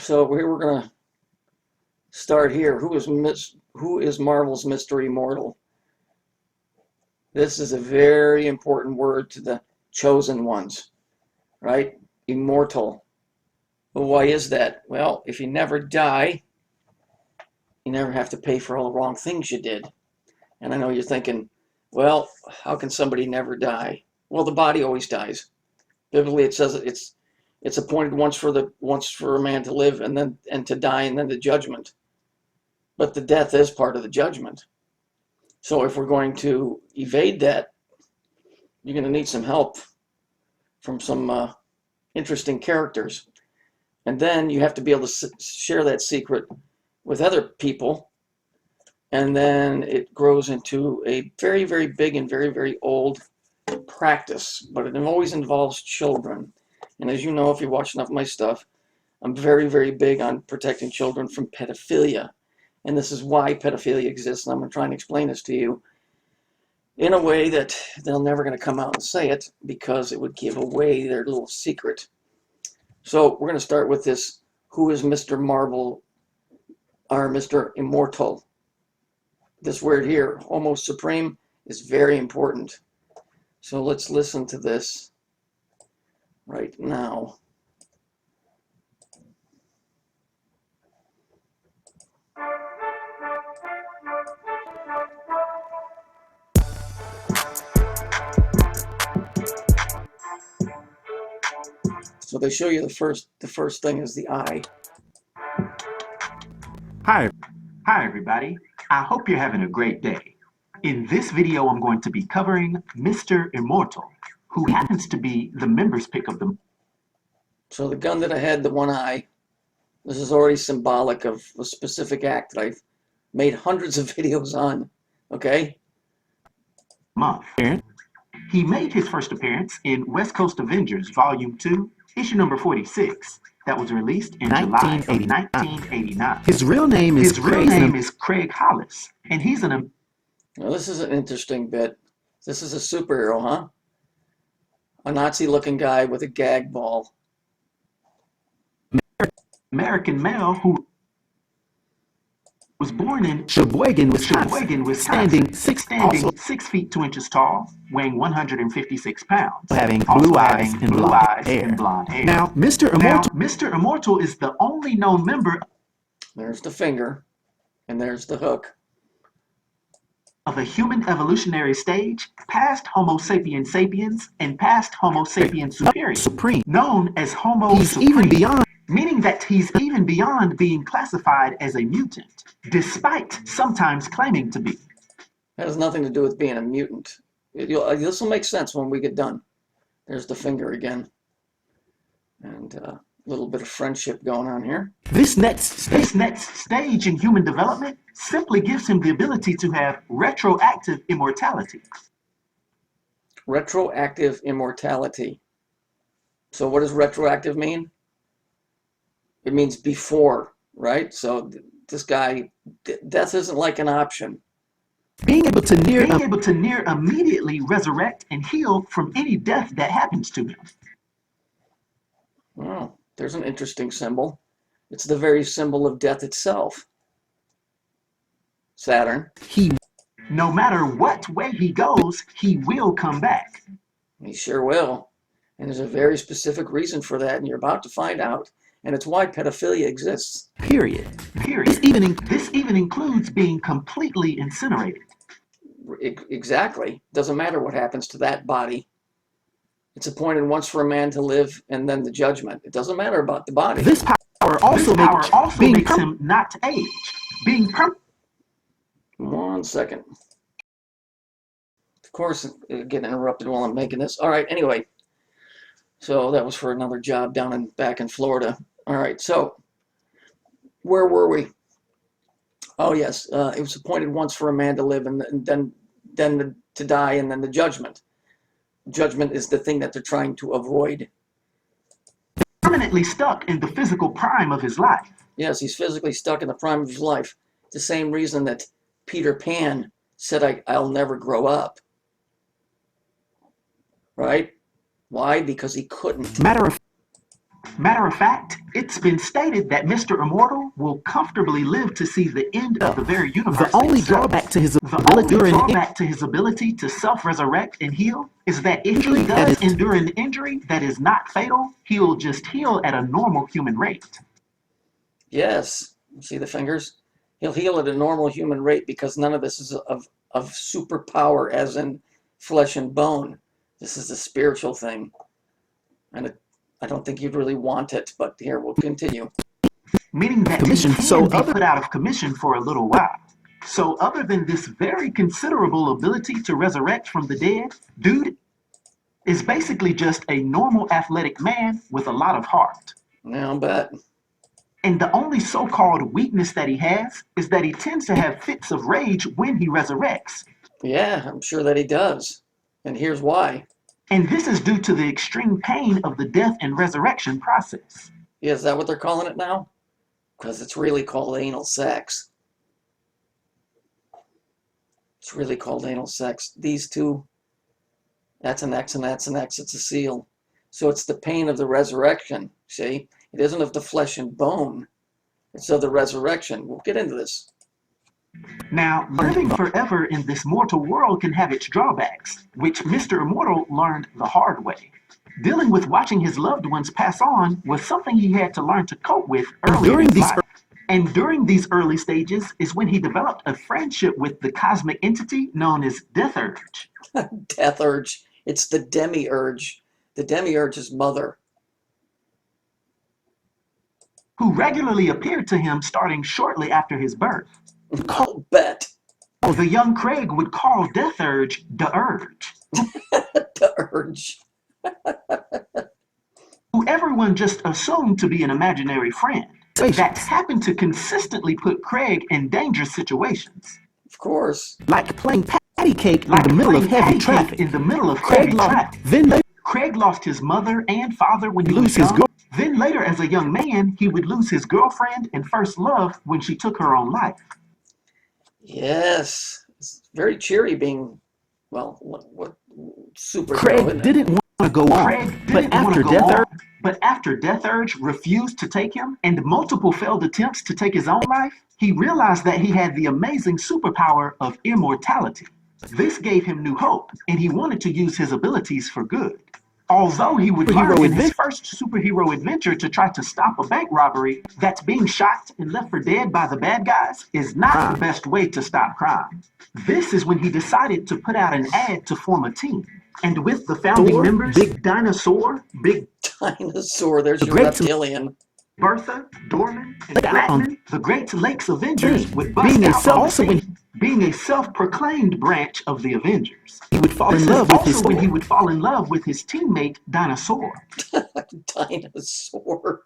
So here we're going to start here. Who is Marvel's Mr. Immortal? This is a very important word to the chosen ones, right? Immortal. Well, why is that? Well, if you never die, you never have to pay for all the wrong things you did. And I know you're thinking, well, how can somebody never die? Well, the body always dies. Biblically, it says it's appointed once for a man to live and to die, and then the judgment. But the death is part of the judgment. So if we're going to evade that, you're going to need some help from some interesting characters. And then you have to be able to share that secret with other people. And then it grows into a very, very big and very, very old practice. But it always involves children. And as you know, if you watch enough of my stuff, I'm very, very big on protecting children from pedophilia. And this is why pedophilia exists. And I'm going to try and explain this to you in a way that they're never going to come out and say it, because it would give away their little secret. So we're going to start with this. Who is Mr. Marvel, or Mr. Immortal? This word here, Homo Supreme, is very important. So let's listen to this right now. So they show you the first thing is the eye. Hi everybody. I hope you're having a great day. In this video, I'm going to be covering Mr. Immortal, who happens to be the members pick of the... So the gun that I had, the one eye, this is already symbolic of a specific act that I've made hundreds of videos on, okay? Month. He made his first appearance in West Coast Avengers Volume 2, issue number 46, that was released in July of 1989. His real name is Craig Hollis, and he's an... Now this is an interesting bit. This is a superhero, huh? A Nazi-looking guy with a gag ball. American male who was born in Sheboygan, Wisconsin, standing 6 feet 2 inches tall, weighing 156 pounds, having blue eyes and blonde hair. Now, Mr. Immortal is the only known member. There's the finger, and there's the hook. Of a human evolutionary stage, past Homo sapiens sapiens and past Homo sapiens supreme, known as Homo Supreme. Even beyond. Meaning that he's even beyond being classified as a mutant, despite sometimes claiming to be. That has nothing to do with being a mutant. This will make sense when we get done. There's the finger again. And a little bit of friendship going on here. This next stage in human development simply gives him the ability to have retroactive immortality. Retroactive immortality. So what does retroactive mean? It means before, right? So this guy, death isn't like an option. Being able to near immediately resurrect and heal from any death that happens to him. Oh, there's an interesting symbol. It's the very symbol of death itself. Saturn. No matter what way he goes, he will come back. He sure will. And there's a very specific reason for that, and you're about to find out. And it's why pedophilia exists. Period. This even includes being completely incinerated. Exactly. Doesn't matter what happens to that body. It's appointed once for a man to live, and then the judgment. It doesn't matter about the body. This power also makes him not age. One second. Of course, getting interrupted while I'm making this. All right, anyway. So that was for another job back in Florida. All right, so where were we? Oh yes, it was appointed once for a man to live, and then to die, and then the judgment. Judgment is the thing that they're trying to avoid. Permanently stuck in the physical prime of his life. Yes, he's physically stuck in the prime of his life. It's the same reason that Peter Pan said, I'll never grow up. Right? Why? Because he couldn't. Matter of fact, it's been stated that Mr. Immortal will comfortably live to see the end of the very universe The only itself. drawback to his The ability only during drawback to his ability to self-resurrect and heal is that if he Injury that does is- endure an injury that is not fatal, he'll just heal at a normal human rate. Yes, see the fingers? He'll heal at a normal human rate because none of this is of superpower as in flesh and bone. This is a spiritual thing. And I don't think you'd really want it, but here, we'll continue. Meaning that he Commission, can so be other- put out of commission for a little while. So other than this very considerable ability to resurrect from the dead, dude is basically just a normal athletic man with a lot of heart. Now, bet. And the only so-called weakness that he has is that he tends to have fits of rage when he resurrects. Yeah, I'm sure that he does. And here's why. And this is due to the extreme pain of the death and resurrection process. Yeah, is that what they're calling it now? Because it's really called anal sex. It's really called anal sex. These two, that's an X and that's an X. It's a seal. So it's the pain of the resurrection, see? It isn't of the flesh and bone. It's of the resurrection. We'll get into this. Now, living forever in this mortal world can have its drawbacks, which Mr. Immortal learned the hard way. Dealing with watching his loved ones pass on was something he had to learn to cope with early in his life. And during these early stages is when he developed a friendship with the cosmic entity known as Death Urge. Death Urge. It's the demiurge. The demiurge's mother. Who regularly appeared to him starting shortly after his birth. I'll bet. The young Craig would call Death Urge the Urge, The urge. who everyone just assumed to be an imaginary friend that happened to consistently put Craig in dangerous situations. Of course. like playing patty cake in the middle of heavy traffic. In the middle of Craig heavy lost, traffic. then later Craig lost his mother and father when he lose was his young. girl. Then later, as a young man, he would lose his girlfriend and first love when she took her own life. Yes. It's very cheery being, well, what superhero. Craig isn't it? didn't want to go on, Craig but didn't want after to go Death on. Urge, But after Death Urge refused to take him and multiple failed attempts to take his own life, he realized that he had the amazing superpower of immortality. This gave him new hope, and he wanted to use his abilities for good. Although he would learn in his first superhero adventure to try to stop a bank robbery that's being shot and left for dead by the bad guys is not the best way to stop crime. This is when he decided to put out an ad to form a team. And with the founding members, Big Dinosaur, Big Dinosaur. There's your great- reptilian. Bertha, Dorman, and Later on, Flatman, the Great Lakes Avengers Thing. would bust Being a out self- on the also when- scene, being a self-proclaimed branch of the Avengers. he would fall This in is love with his also when he would fall in love with his teammate, Dinosaur. Dinosaur.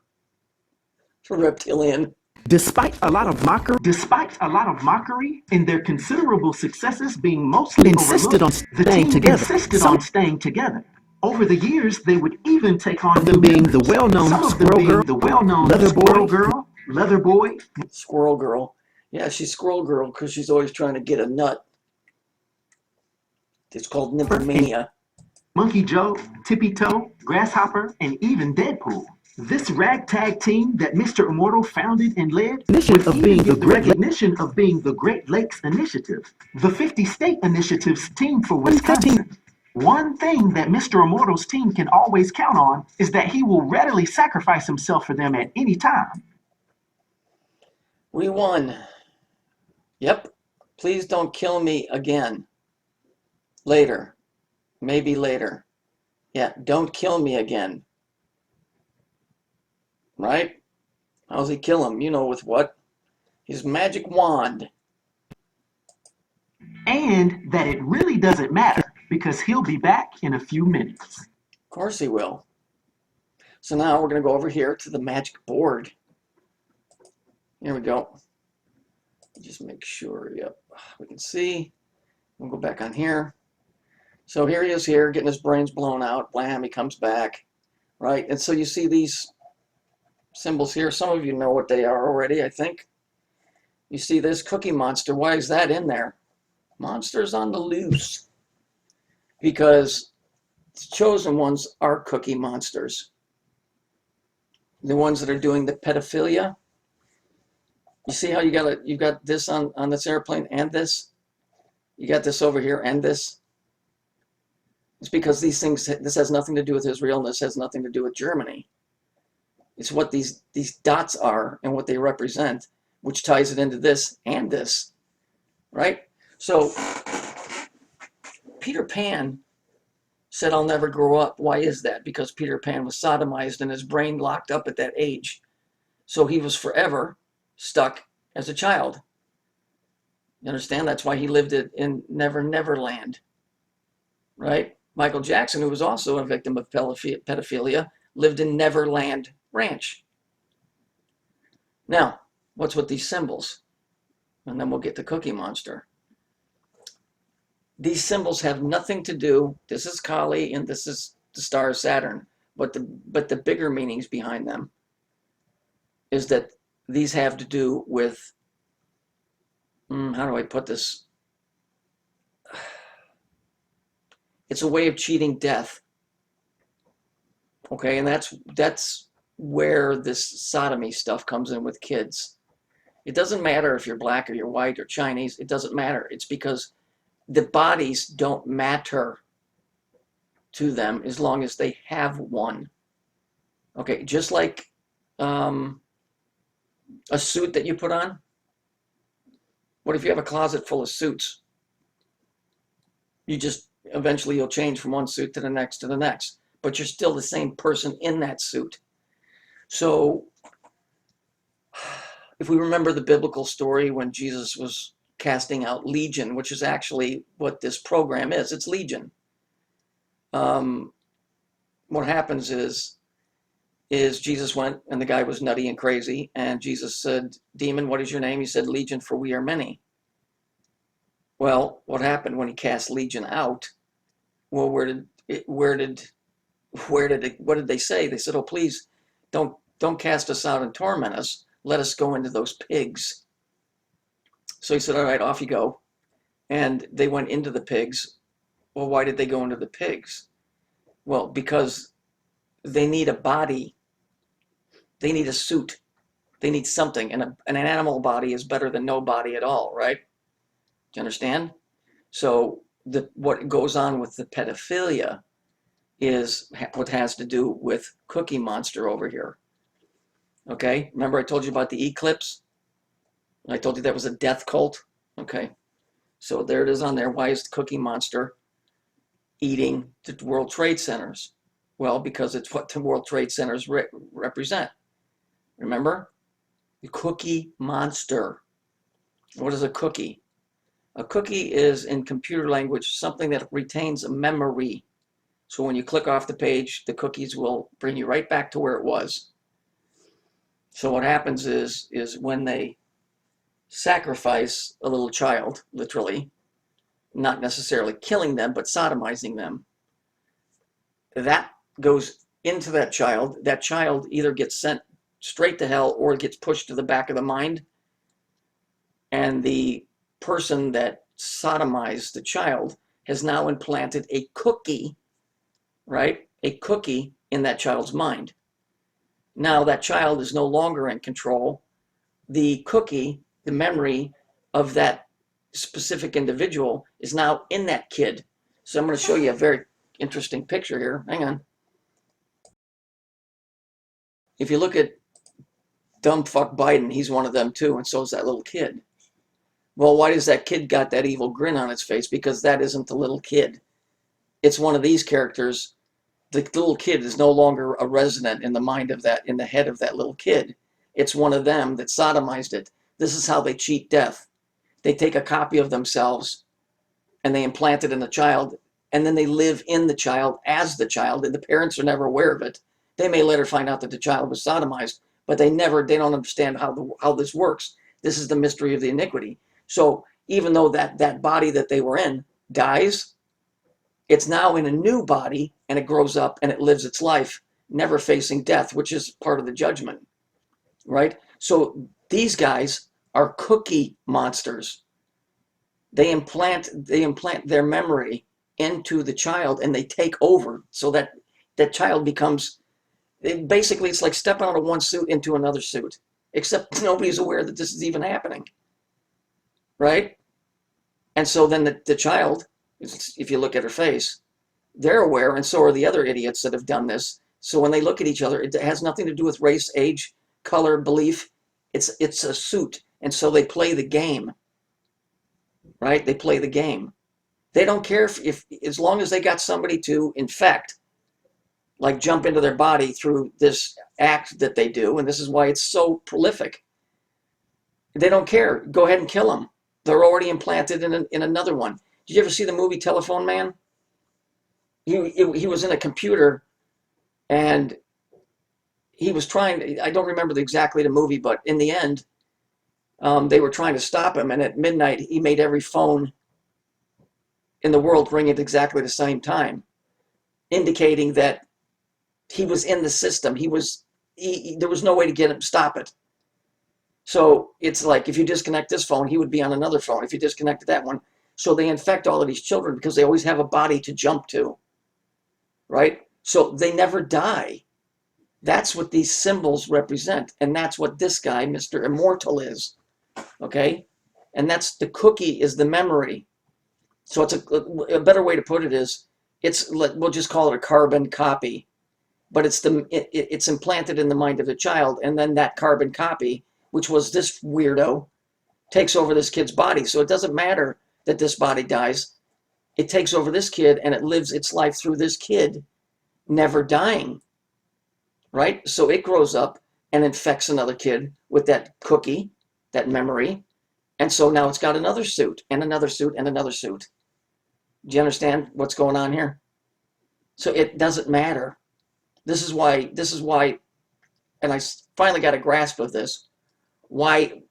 Reptilian. Despite a lot of mockery, Despite a lot of mockery and their considerable successes being mostly insisted on overlooked, the staying team together. insisted Some on staying together. Over the years, they would even take on of them new being members. the well-known Some of them Squirrel being Girl, the well-known Leather Squirrel Boy, Girl, Leather Boy, Squirrel Girl. Yeah, she's Squirrel Girl because she's always trying to get a nut. It's called nymphomania. Monkey Joe, Tippy Toe, Grasshopper, and even Deadpool. This ragtag team that Mr. Immortal founded and led Recognition would of even being get the the Great Lakes- recognition of being the Great Lakes Initiative, the 50 State Initiative's team for Wisconsin. One thing that Mr. Immortal's team can always count on is that he will readily sacrifice himself for them at any time. We won. Yep. Please don't kill me again. Later. Maybe later. Yeah, don't kill me again. Right? How's he kill him? You know with what? His magic wand. And that it really doesn't matter because he'll be back in a few minutes. Of course he will. So now we're going to go over here to the magic board. Here we go. Just make sure, yep, we can see. We'll go back on here. So here he is here, getting his brains blown out. Blam, he comes back, right? And so you see these symbols here. Some of you know what they are already, I think. You see this Cookie Monster. Why is that in there? Monsters on the loose. Because the chosen ones are Cookie Monsters. the ones that are doing the pedophilia. You see how you got this on this airplane and this? You got this over here and this? It's because these things, this has nothing to do with Israel, and this has nothing to do with Germany. It's what these dots are and what they represent, which ties it into this and this, right? So Peter Pan said, "I'll never grow up." Why is that? Because Peter Pan was sodomized and his brain locked up at that age. So he was forever stuck as a child. You understand? That's why he lived in Never Land, right? Michael Jackson, who was also a victim of pedophilia, lived in Neverland Ranch. Now, what's with these symbols? And then we'll get to Cookie Monster. These symbols have nothing to do, this is Kali and this is the star of Saturn, but the bigger meanings behind them is that these have to do with, how do I put this? It's a way of cheating death. Okay, and that's where this sodomy stuff comes in with kids. It doesn't matter if you're black or you're white or Chinese, it doesn't matter. It's because the bodies don't matter to them as long as they have one. Okay, just like a suit that you put on. What if you have a closet full of suits? You just, eventually you'll change from one suit to the next, but you're still the same person in that suit. So if we remember the biblical story when Jesus was casting out Legion, which is actually what this program is, it's Legion. What happens is Jesus went, and the guy was nutty and crazy, and Jesus said, "Demon, what is your name?" He said, "Legion, for we are many." Well, what happened when he cast Legion out? Well, what did they say? They said, "Oh, please, don't cast us out and torment us. Let us go into those pigs." So he said, "All right, off you go." And they went into the pigs. Well, why did they go into the pigs? Well, because they need a body. They need a suit. They need something. And an animal body is better than no body at all, right? Do you understand? So what goes on with the pedophilia is what has to do with Cookie Monster over here. Okay? Remember I told you about the eclipse? I told you that was a death cult? Okay. So there it is on there. Why is the Cookie Monster eating the World Trade Centers? Well, because it's what the World Trade Centers represent. Remember? The Cookie Monster. What is a cookie? A cookie is, in computer language, something that retains a memory. So when you click off the page, the cookies will bring you right back to where it was. So what happens is when they sacrifice a little child, literally, not necessarily killing them, but sodomizing them, that goes into that child. That child either gets sent straight to hell or gets pushed to the back of the mind. And the person that sodomized the child has now implanted a cookie, right? A cookie in that child's mind. Now that child is no longer in control. The cookie, the memory of that specific individual, is now in that kid. So I'm going to show you a very interesting picture here. Hang on. If you look at dumb fuck Biden, he's one of them too, and so is that little kid. Well, why does that kid got that evil grin on its face? Because that isn't the little kid. It's one of these characters. The little kid is no longer a resident in the mind of that, in the head of that little kid. It's one of them that sodomized it. This is how they cheat death. They take a copy of themselves and they implant it in the child, and then they live in the child as the child, and the parents are never aware of it. They may later find out that the child was sodomized, but they don't understand how this works. This is the mystery of the iniquity. So even though that body that they were in dies, it's now in a new body, and it grows up and it lives its life, never facing death, which is part of the judgment, right? So these guys are cookie monsters. They implant their memory into the child, and they take over, so that that child becomes Basically, it's like stepping out of one suit into another suit, except nobody's aware that this is even happening, right? And so then the child, if you look at her face, they're aware, and so are the other idiots that have done this. So when they look at each other, it has nothing to do with race, age, color, belief. It's a suit, and so they play the game, right? They play the game. They don't care if as long as they got somebody to infect, like jump into their body through this act that they do, and this is why it's so prolific. They don't care. Go ahead and kill them. They're already implanted in another one. Did you ever see the movie Telephone Man? He was in a computer, and he was trying, I don't remember exactly the movie, but in the end, they were trying to stop him, and at midnight, he made every phone in the world ring at exactly the same time, indicating that he was in the system. There was no way to get him, stop it. So it's like, if you disconnect this phone, he would be on another phone. If you disconnected that one. So they infect all of these children because they always have a body to jump to, right? So they never die. That's what these symbols represent. And that's what this guy, Mr. Immortal, is, okay? And that's the cookie, is the memory. So it's a better way to put it is, we'll just call it a carbon copy, but it's implanted in the mind of the child, and then that carbon copy, which was this weirdo, takes over this kid's body. So it doesn't matter that this body dies. It takes over this kid, and it lives its life through this kid, never dying, right? So it grows up and infects another kid with that cookie, that memory, and so now it's got another suit, and another suit, and another suit. Do you understand what's going on here? So it doesn't matter. This is why, and I finally got a grasp of this, why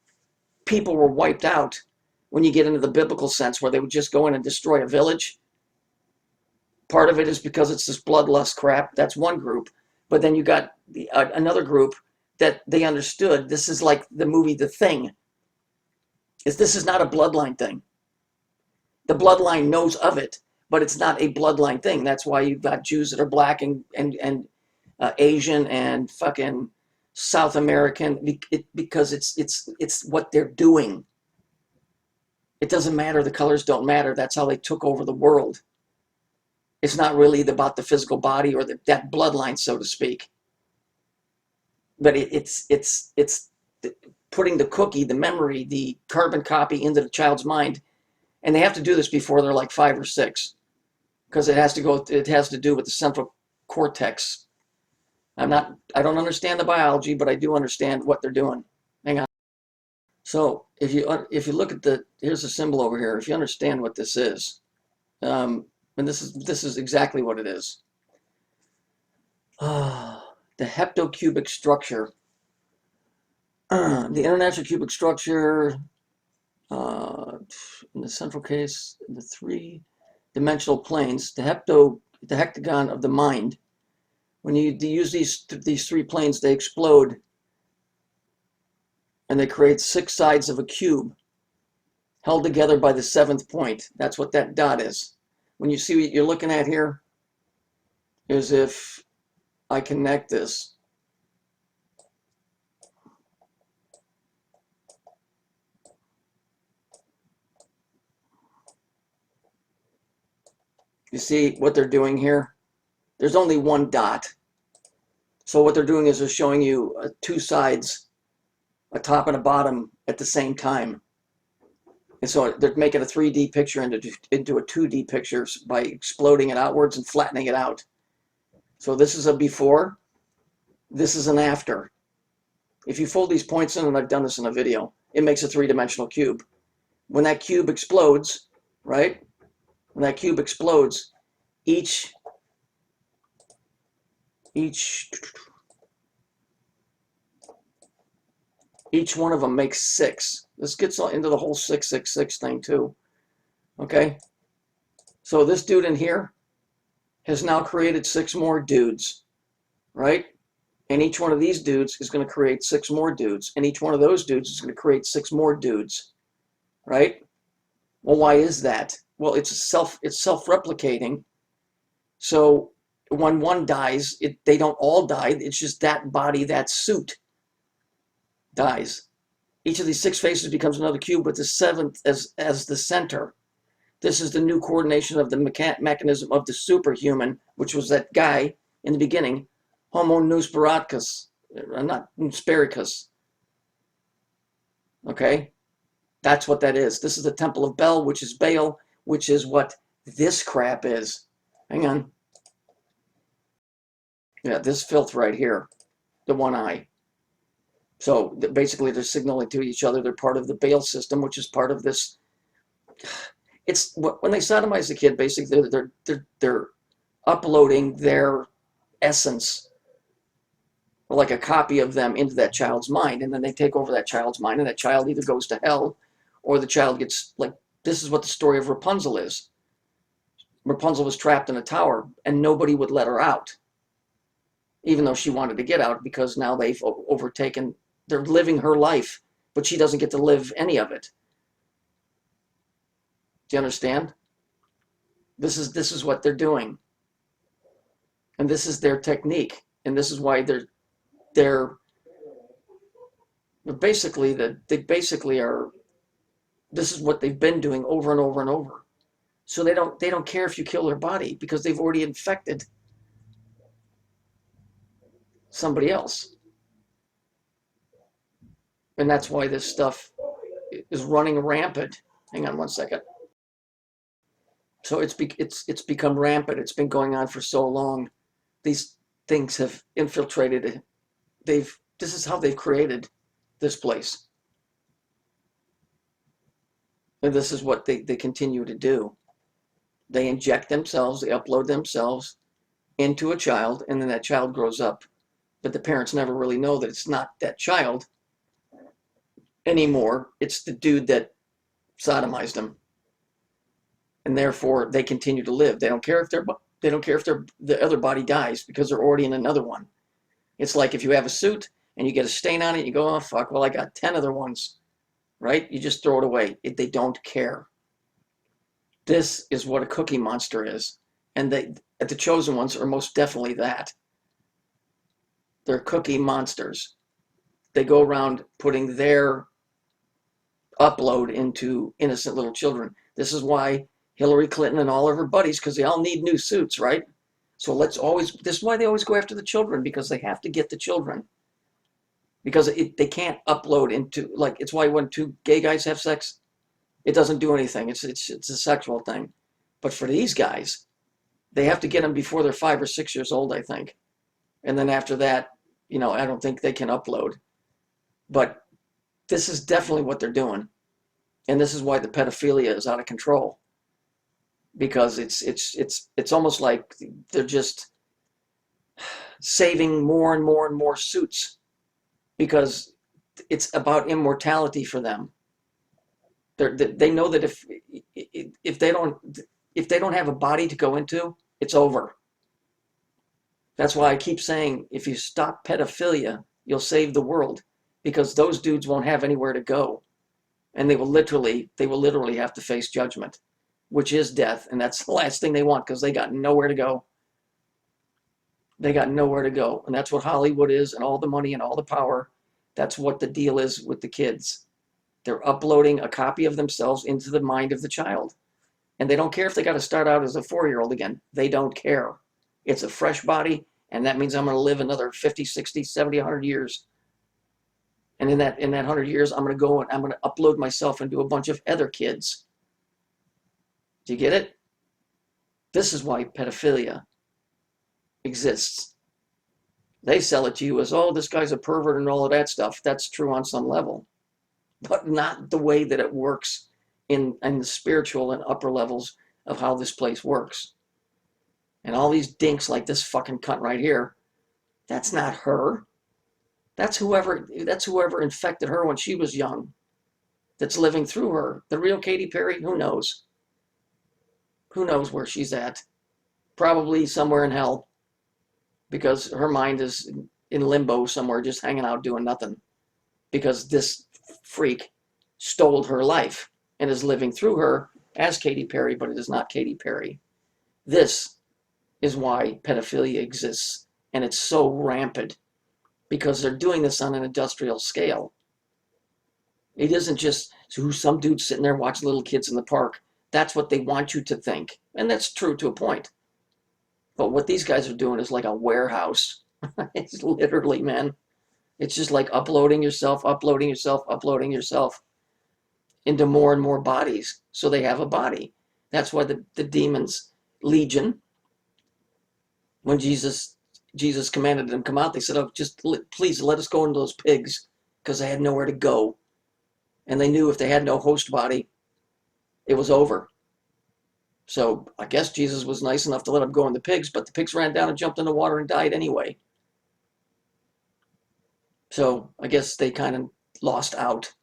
people were wiped out when you get into the biblical sense, where they would just go in and destroy a village. Part of it is because it's this bloodlust crap. That's one group. But then you got another group that they understood. This is like the movie The Thing. This is not a bloodline thing. The bloodline knows of it, but it's not a bloodline thing. That's why you've got Jews that are black and Asian and fucking South American, because it's what they're doing. It doesn't matter. The colors don't matter. That's how they took over the world. It's not really about the physical body or that bloodline, so to speak. But it's putting the cookie, the memory, the carbon copy into the child's mind. And they have to do this before they're like 5 or 6, because it has to do with the central cortex. I don't understand the biology, but I do understand what they're doing. Hang on. So if you look at here's a symbol over here. If you understand what this is, and this is exactly what it is. The heptocubic structure, the international cubic structure. In the central case, the 3-dimensional planes, the hectagon of the mind. When you use these 3 planes, they explode, and they create 6 sides of a cube, held together by the 7th point. That's what that dot is. When you see what you're looking at here, is if I connect this. You see what they're doing here? There's only one dot. So what they're doing is they're showing you 2 sides, a top and a bottom, at the same time. And so they're making a 3D picture into a 2D picture by exploding it outwards and flattening it out. So this is a before, this is an after. If you fold these points in, and I've done this in a video, it makes a 3-dimensional cube. When that cube explodes, right? When that cube explodes, each one of them makes 6. This gets into the whole 666 thing too. Okay? So this dude in here has now created 6 more dudes, right? And each one of these dudes is going to create 6 more dudes. And each one of those dudes is going to create 6 more dudes, right? Well, why is that? Well, it's self-replicating. So when one dies, they don't all die. It's just that body, that suit dies. Each of these 6 faces becomes another cube, with the 7th as the center. This is the new coordination of the mechanism of the superhuman, which was that guy in the beginning, Homo Neuspericus, not Neuspericus. Okay? That's what that is. This is the Temple of Bel, which is Baal, which is what this crap is. Hang on. Yeah, this filth right here, the one eye. So basically they're signaling to each other. They're part of the Baal system, which is part of this. It's when they sodomize the kid, basically they're uploading their essence, like a copy of them, into that child's mind, and then they take over that child's mind, and that child either goes to hell, or the child gets, like, this is what the story of Rapunzel is. Rapunzel was trapped in a tower, and nobody would let her out, even though she wanted to get out, because now they've overtaken, they're living her life, but she doesn't get to live any of it. Do you understand? This is what they're doing. And this is their technique. And this is why they basically are, this is what they've been doing over and over and over. So they don't care if you kill their body, because they've already infected somebody else. And that's why this stuff is running rampant. Hang on one second. So it's become rampant. It's been going on for so long. These things have infiltrated. This is how they've created this place. And this is what they continue to do. They inject themselves, they upload themselves into a child, and then that child grows up. But the parents never really know that it's not that child anymore. It's the dude that sodomized them. And therefore they continue to live. They don't care if the other body dies, because they're already in another one. It's like if you have a suit and you get a stain on it, you go, oh fuck, well I got 10 other ones, right? You just throw it away. They don't care. This is what a cookie monster is. And the chosen ones are most definitely that. They're cookie monsters. They go around putting their upload into innocent little children. This is why Hillary Clinton and all of her buddies, because they all need new suits, right? So this is why they always go after the children, because they have to get the children. Because they can't upload into, like, it's why when 2 gay guys have sex, it doesn't do anything. It's a sexual thing. But for these guys, they have to get them before they're 5 or 6 years old, I think. And then after that, I don't think they can upload. But this is definitely what they're doing. And this is why the pedophilia is out of control. Because it's almost like they're just saving more and more and more suits, because it's about immortality for them. They know that if they don't have a body to go into, it's over. That's why I keep saying, if you stop pedophilia, you'll save the world, because those dudes won't have anywhere to go, and they will literally have to face judgment, which is death, and that's the last thing they want, because they got nowhere to go. They got nowhere to go, and that's what Hollywood is, and all the money and all the power. That's what the deal is with the kids. They're uploading a copy of themselves into the mind of the child, and they don't care if they got to start out as a 4-year-old again. They don't care. It's a fresh body, and that means I'm going to live another 50, 60, 70, 100 years. And in that 100 years, I'm going to go and I'm going to upload myself into a bunch of other kids. Do you get it? This is why pedophilia exists. They sell it to you as, oh, this guy's a pervert and all of that stuff. That's true on some level, but not the way that it works in the spiritual and upper levels of how this place works. And all these dinks like this fucking cunt right here, that's not her. That's whoever infected her when she was young, that's living through her. The real Katy Perry, who knows? Who knows where she's at? Probably somewhere in hell, because her mind is in limbo somewhere, just hanging out doing nothing, because this freak stole her life and is living through her as Katy Perry, but it is not Katy Perry. This is why pedophilia exists, and it's so rampant, because they're doing this on an industrial scale. It isn't just some dude sitting there watching little kids in the park. That's what they want you to think, and that's true to a point. But what these guys are doing is like a warehouse. It's literally, man, it's just like uploading yourself into more and more bodies, so they have a body. That's why the demons, Legion, when Jesus commanded them to come out, they said, oh, please let us go into those pigs, because they had nowhere to go. And they knew if they had no host body, it was over. So I guess Jesus was nice enough to let them go in the pigs, but the pigs ran down and jumped in the water and died anyway. So I guess they kind of lost out.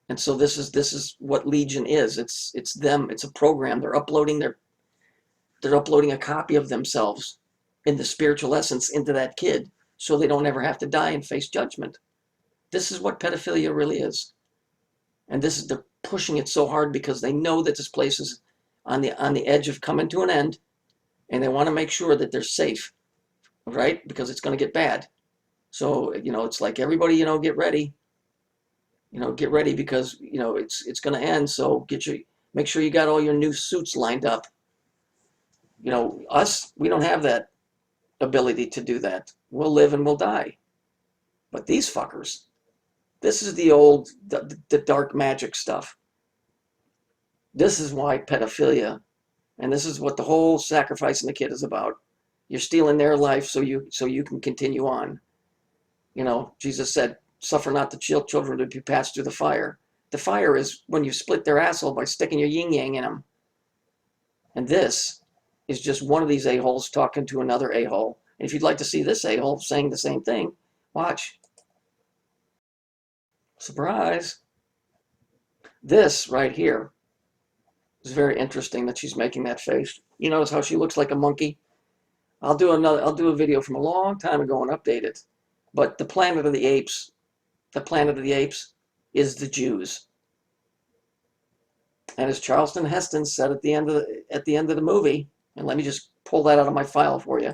And so this is what Legion is. It's them. It's a program. They're uploading a copy of themselves in the spiritual essence into that kid, so they don't ever have to die and face judgment. This is what pedophilia really is. And they're pushing it so hard because they know that this place is on the edge of coming to an end, and they want to make sure that they're safe, right? Because it's going to get bad. So, it's like, everybody, get ready. Get ready, because, it's going to end. So make sure you got all your new suits lined up. Us, we don't have that ability to do that. We'll live and we'll die. But these fuckers, this is the dark magic stuff. This is why pedophilia, and this is what the whole sacrificing the kid is about. You're stealing their life so you can continue on. Jesus said, suffer not the children to be passed through the fire. The fire is when you split their asshole by sticking your yin-yang in them. And this is just one of these a-holes talking to another a-hole. And if you'd like to see this a-hole saying the same thing, watch. Surprise. This right here is very interesting that she's making that face. You notice how she looks like a monkey? I'll do a video from a long time ago and update it. But the planet of the apes is the Jews. And as Charlton Heston said at the end of the movie, and let me just pull that out of my file for you.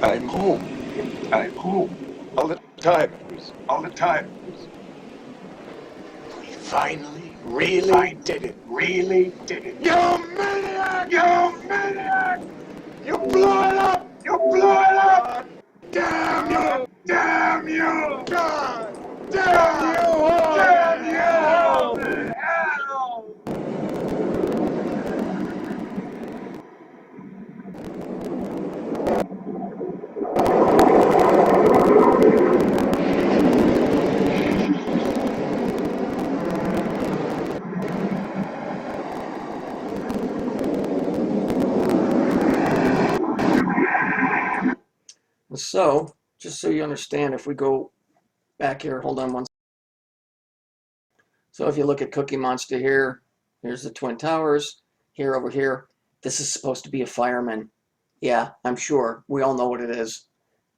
I'm home. All the time. We finally really did it. You maniac! You blew it up! Damn you! God! Damn you! So, just so you understand, if we go back here, hold on one second. So if you look at Cookie Monster here, here's the Twin Towers, over here, this is supposed to be a fireman. Yeah, I'm sure. We all know what it is.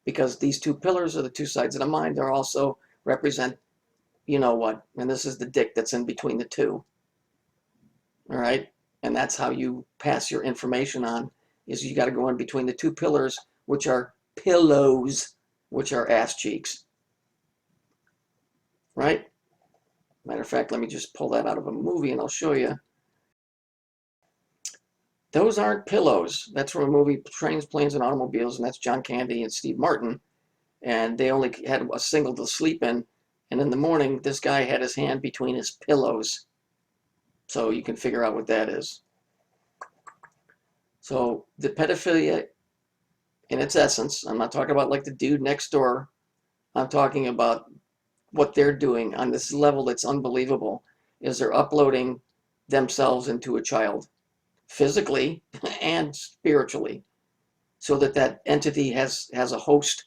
Because these two pillars are the two sides of the mind. They also represent, you know what, and this is the dick that's in between the two. All right? And that's how you pass your information on, is you got to go in between the two pillars, which are pillows, which are ass cheeks. right? Matter of fact, let me just pull that out of a movie and I'll show you. Those aren't pillows. That's from a movie, Trains, Planes, and Automobiles, and that's John Candy and Steve Martin. And they only had a single to sleep in. And in the morning, this guy had his hand between his pillows. So you can figure out what that is. So the pedophilia, in its essence, I'm not talking about like the dude next door. I'm talking about what they're doing on this level that's unbelievable, is they're uploading themselves into a child, physically and spiritually, so that that entity has a host.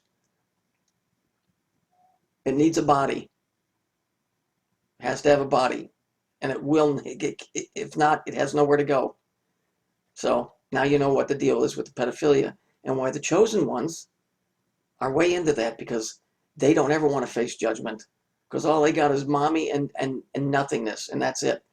It needs a body. It has to have a body. And it will, if not, it has nowhere to go. So now you know what the deal is with the pedophilia and why the chosen ones are way into that, because they don't ever want to face judgment, because all they got is mommy and nothingness, and that's it.